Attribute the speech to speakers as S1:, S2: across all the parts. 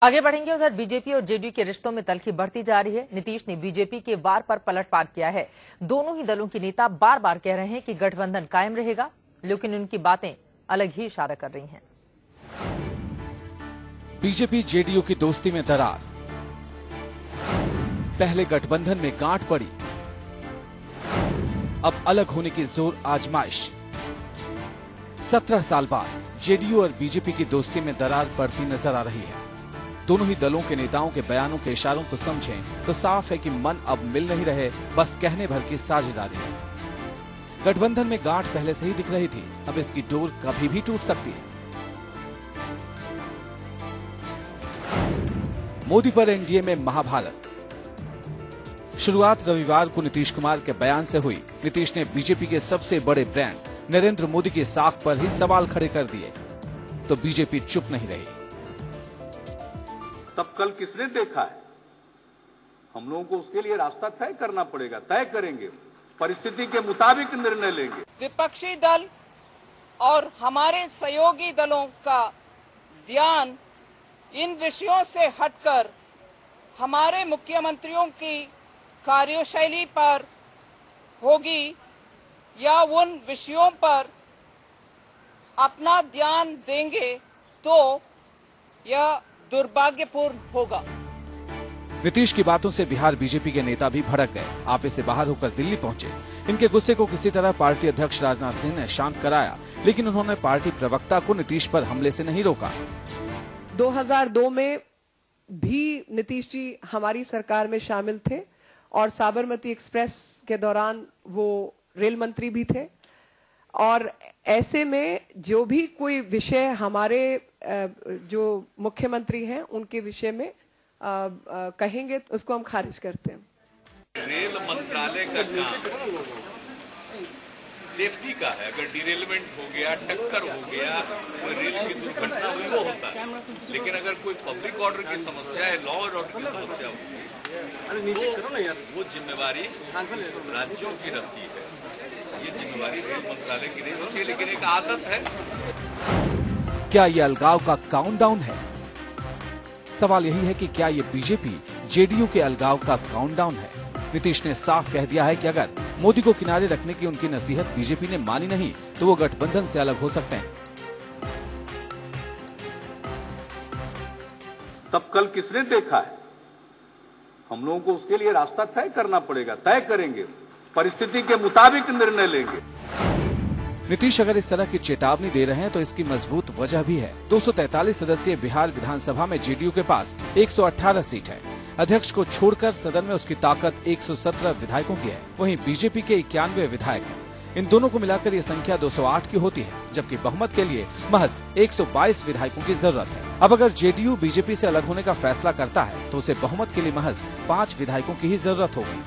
S1: आगे बढ़ेंगे। उधर बीजेपी और जेडीयू के रिश्तों में तल्खी बढ़ती जा रही है। नीतीश ने बीजेपी के वार पर पलटवार किया है। दोनों ही दलों के नेता बार बार कह रहे हैं कि गठबंधन कायम रहेगा, लेकिन उनकी बातें अलग ही इशारा कर रही हैं।
S2: बीजेपी जेडीयू की दोस्ती में दरार, पहले गठबंधन में गांठ पड़ी, अब अलग होने की जोर आजमाइश। 17 साल बाद जेडीयू और बीजेपी की दोस्ती में दरार पड़ती नजर आ रही है। दोनों ही दलों के नेताओं के बयानों के इशारों को समझें तो साफ है कि मन अब मिल नहीं रहे, बस कहने भर की साझेदारी है। गठबंधन में गांठ पहले से ही दिख रही थी, अब इसकी डोर कभी भी टूट सकती है। मोदी पर एनडीए में महाभारत। शुरुआत रविवार को नीतीश कुमार के बयान से हुई। नीतीश ने बीजेपी के सबसे बड़े ब्रांड नरेंद्र मोदी की साख पर ही सवाल खड़े कर दिए, तो बीजेपी चुप नहीं रही।
S3: तब कल किसने देखा है? हम लोगों को उसके लिए रास्ता तय करना पड़ेगा, तय करेंगे, परिस्थिति के मुताबिक निर्णय लेंगे।
S4: विपक्षी दल और हमारे सहयोगी दलों का ध्यान इन विषयों से हटकर हमारे मुख्यमंत्रियों की कार्यशैली पर होगी या उन विषयों पर अपना ध्यान देंगे तो यह दुर्भाग्यपूर्ण होगा।
S2: नीतीश की बातों से बिहार बीजेपी के नेता भी भड़क गए। आपे से बाहर होकर दिल्ली पहुंचे। इनके गुस्से को किसी तरह पार्टी अध्यक्ष राजनाथ सिंह ने शांत कराया, लेकिन उन्होंने पार्टी प्रवक्ता को नीतीश पर हमले से नहीं रोका।
S5: 2002 में भी नीतीश जी हमारी सरकार में शामिल थे और साबरमती एक्सप्रेस के दौरान वो रेल मंत्री भी थे, और ऐसे में जो भी कोई विषय हमारे जो मुख्यमंत्री हैं उनके विषय में कहेंगे तो उसको हम खारिज करते हैं।
S6: रेल मंत्रालय का काम सेफ्टी का है। अगर डिरेलमेंट हो गया, टक्कर हो गया, कोई रेल की दुर्घटना हुई, वो होता है। लेकिन अगर कोई पब्लिक ऑर्डर की समस्या है, लॉ और ऑर्डर की समस्या होती है, तो वो जिम्मेवारी राज्यों की रहती है। ये जिम्मेवारी रेल मंत्रालय की नहीं होती है, लेकिन एक आदत है।
S2: क्या ये अलगाव का काउंटडाउन है? सवाल यही है कि क्या ये बीजेपी जेडीयू के अलगाव का काउंटडाउन है? नीतीश ने साफ कह दिया है कि अगर मोदी को किनारे रखने की उनकी नसीहत बीजेपी ने मानी नहीं तो वो गठबंधन से अलग हो सकते हैं।
S3: तब कल किसने देखा है? हम लोगों को उसके लिए रास्ता तय करना पड़ेगा, तय करेंगे, परिस्थिति के मुताबिक निर्णय लेंगे।
S2: नीतीश अगर इस तरह की चेतावनी दे रहे हैं तो इसकी मजबूत वजह भी है। 243 सदस्यीय बिहार विधानसभा में जेडीयू के पास 118 सीट है। अध्यक्ष को छोड़कर सदन में उसकी ताकत 117 विधायकों की है। वहीं बीजेपी के 91 विधायक हैं। इन दोनों को मिलाकर ये संख्या 208 की होती है, जबकि बहुमत के लिए महज 122 विधायकों की जरूरत है। अब अगर जेडीयू बीजेपी से अलग होने का फैसला करता है तो उसे बहुमत के लिए महज 5 विधायकों की ही जरूरत होगी।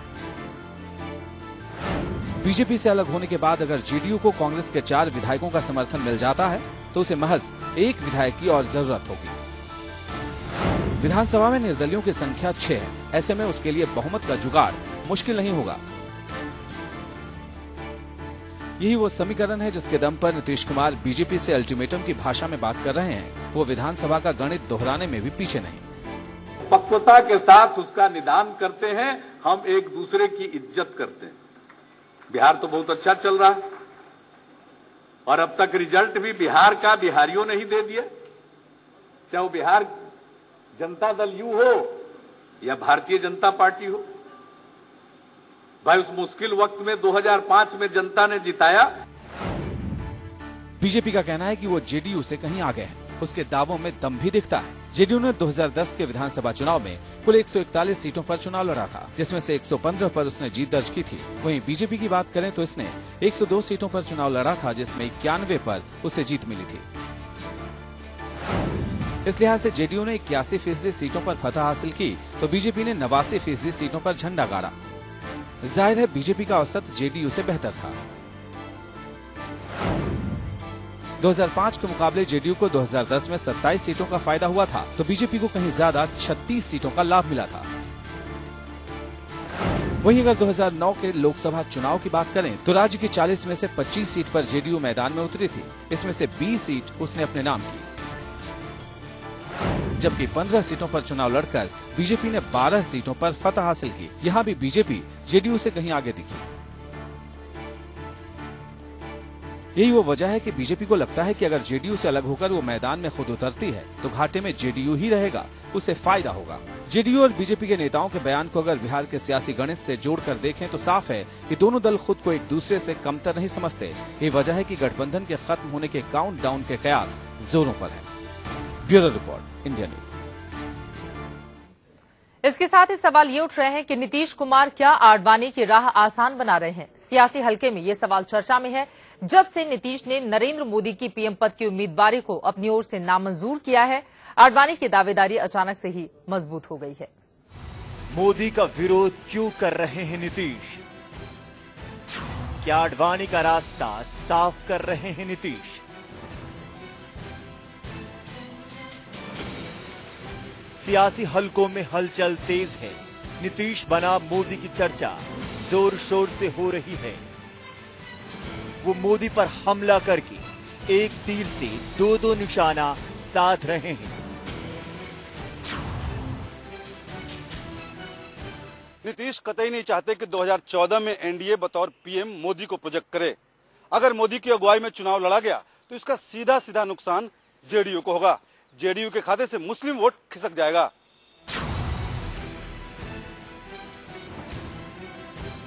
S2: बीजेपी से अलग होने के बाद अगर जेडीयू को कांग्रेस के 4 विधायकों का समर्थन मिल जाता है तो उसे महज 1 विधायक की और जरूरत होगी। विधानसभा में निर्दलियों की संख्या 6 है। ऐसे में उसके लिए बहुमत का जुगाड़ मुश्किल नहीं होगा। यही वो समीकरण है जिसके दम पर नीतीश कुमार बीजेपी से अल्टीमेटम की भाषा में बात कर रहे हैं। वो विधानसभा का गणित दोहराने में भी पीछे नहीं।
S3: पक्वता के साथ उसका निदान करते हैं, हम एक दूसरे की इज्जत करते हैं। बिहार तो बहुत अच्छा चल रहा है और अब तक रिजल्ट भी बिहार का बिहारियों ने ही दे दिया। चाहे वो बिहार जनता दल यू हो या भारतीय जनता पार्टी हो, भाई उस मुश्किल वक्त में 2005 में जनता ने जिताया।
S2: बीजेपी का कहना है कि वो जेडीयू से कहीं आगे है। उसके दावों में दम भी दिखता है। जेडीयू ने 2010 के विधानसभा चुनाव में कुल 141 सीटों पर चुनाव लड़ा था, जिसमें से 115 पर उसने जीत दर्ज की थी। वहीं बीजेपी की बात करें तो इसने 102 सीटों पर चुनाव लड़ा था, जिसमें 91 पर उसे जीत मिली थी। इस लिहाज से जेडीयू ने 81% सीटों पर फतह हासिल की तो बीजेपी ने 89% सीटों पर झंडा गाड़ा। जाहिर है बीजेपी का औसत जेडीयू से बेहतर था। 2005 के मुकाबले जेडीयू को 2010 में 27 सीटों का फायदा हुआ था तो बीजेपी को कहीं ज्यादा 36 सीटों का लाभ मिला था। वहीं अगर 2009 के लोकसभा चुनाव की बात करें तो राज्य की 40 में से 25 सीट पर जेडीयू मैदान में उतरी थी। इसमें से 20 सीट उसने अपने नाम की। जबकि 15 सीटों पर चुनाव लड़कर बीजेपी ने 12 सीटों पर फतह हासिल की। यहाँ भी बीजेपी जेडीयू से कहीं आगे दिखी। यही वो वजह है कि बीजेपी को लगता है कि अगर जेडीयू से अलग होकर वो मैदान में खुद उतरती है तो घाटे में जेडीयू ही रहेगा, उससे फायदा होगा। जेडीयू और बीजेपी के नेताओं के बयान को अगर बिहार के सियासी गणित से जोड़कर देखें तो साफ है कि दोनों दल खुद को एक दूसरे से कमतर नहीं समझते। यही वजह है कि गठबंधन के खत्म होने के काउंटडाउन के कयास जोरों पर है। Bureau report, India news.
S1: इसके साथ ही सवाल ये उठ रहे हैं कि नीतीश कुमार क्या आडवाणी की राह आसान बना रहे हैं। सियासी हलके में ये सवाल चर्चा में है जब से नीतीश ने नरेंद्र मोदी की पीएम पद की उम्मीदवारी को अपनी ओर से नामंजूर किया है। आडवाणी की दावेदारी अचानक से ही मजबूत हो गई है।
S7: मोदी का विरोध क्यों कर रहे हैं नीतीश? क्या आडवाणी का रास्ता साफ कर रहे हैं नीतीश? सियासी हलकों में हलचल तेज है। नीतीश बनाम मोदी की चर्चा जोर शोर से हो रही है। वो मोदी पर हमला करके एक तीर से दो निशाना साध रहे हैं।
S8: नीतीश कतई नहीं चाहते कि 2014 में एनडीए बतौर पीएम मोदी को प्रोजेक्ट करे। अगर मोदी की अगुवाई में चुनाव लड़ा गया तो इसका सीधा सीधा नुकसान जेडीयू को होगा। जेडीयू के खाते से मुस्लिम वोट खिसक जाएगा।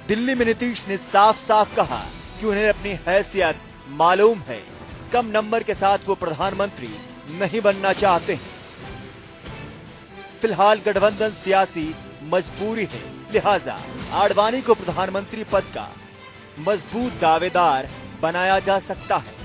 S7: दिल्ली में नीतीश ने साफ साफ कहा कि उन्हें अपनी हैसियत मालूम है। कम नंबर के साथ वो प्रधानमंत्री नहीं बनना चाहते हैं। फिलहाल गठबंधन सियासी मजबूरी है, लिहाजा आडवाणी को प्रधानमंत्री पद का मजबूत दावेदार बनाया जा सकता है।